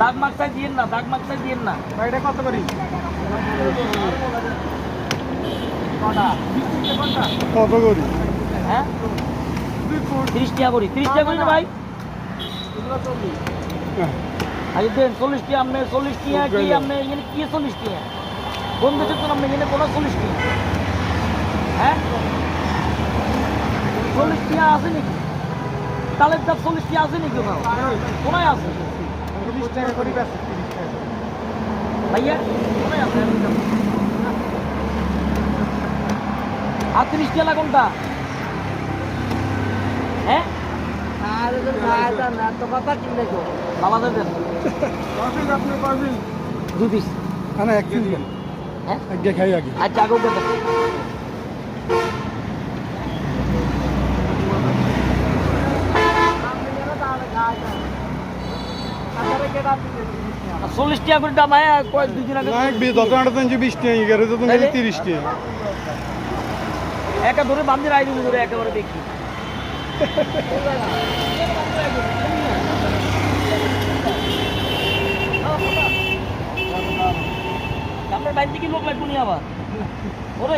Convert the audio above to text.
দাগ মাকসাই দিয়েন না, দাগ মাকসাই দিয়েন না। এটা কত করি? কত করি? হ্যাঁ 30 টাকা করি, 30 টাকা করি না ভাই। আগে দেন 40 টাকা, আপনি 40 টাকা কি আপনি এখানে কি 40 টাকা? কোন দেশের তো আপনি এখানে কোনো 40 টাকা? হ্যাঁ 40 টাকা আছে নাকি? তালের দাম 40 টাকা আছে নাকি কোথাও? কোনায় আছে? 30 টাকা করি ব্যাস 30 টাকা। ভাইয়া কোনায় আছে? আর 30 টাকা কোনটা? হ্যাঁ বাবা দেন আপনি পারবেন 2 পিস। না এক পিস দেন। হ্যাঁ এক গে খাই আগে। আচ্ছা আগে দেন। আর 40 টাকা করে দাম হয় কয়েক দুদিন আগে। না 20 টাকা 20 টাকা গেলে তো 30 টাকা। একা ধরে বান্দির আইডি ধরে একেবারে দেখি। আপনার বাড়িতে কি লোক লাগবে নি আবার ওরে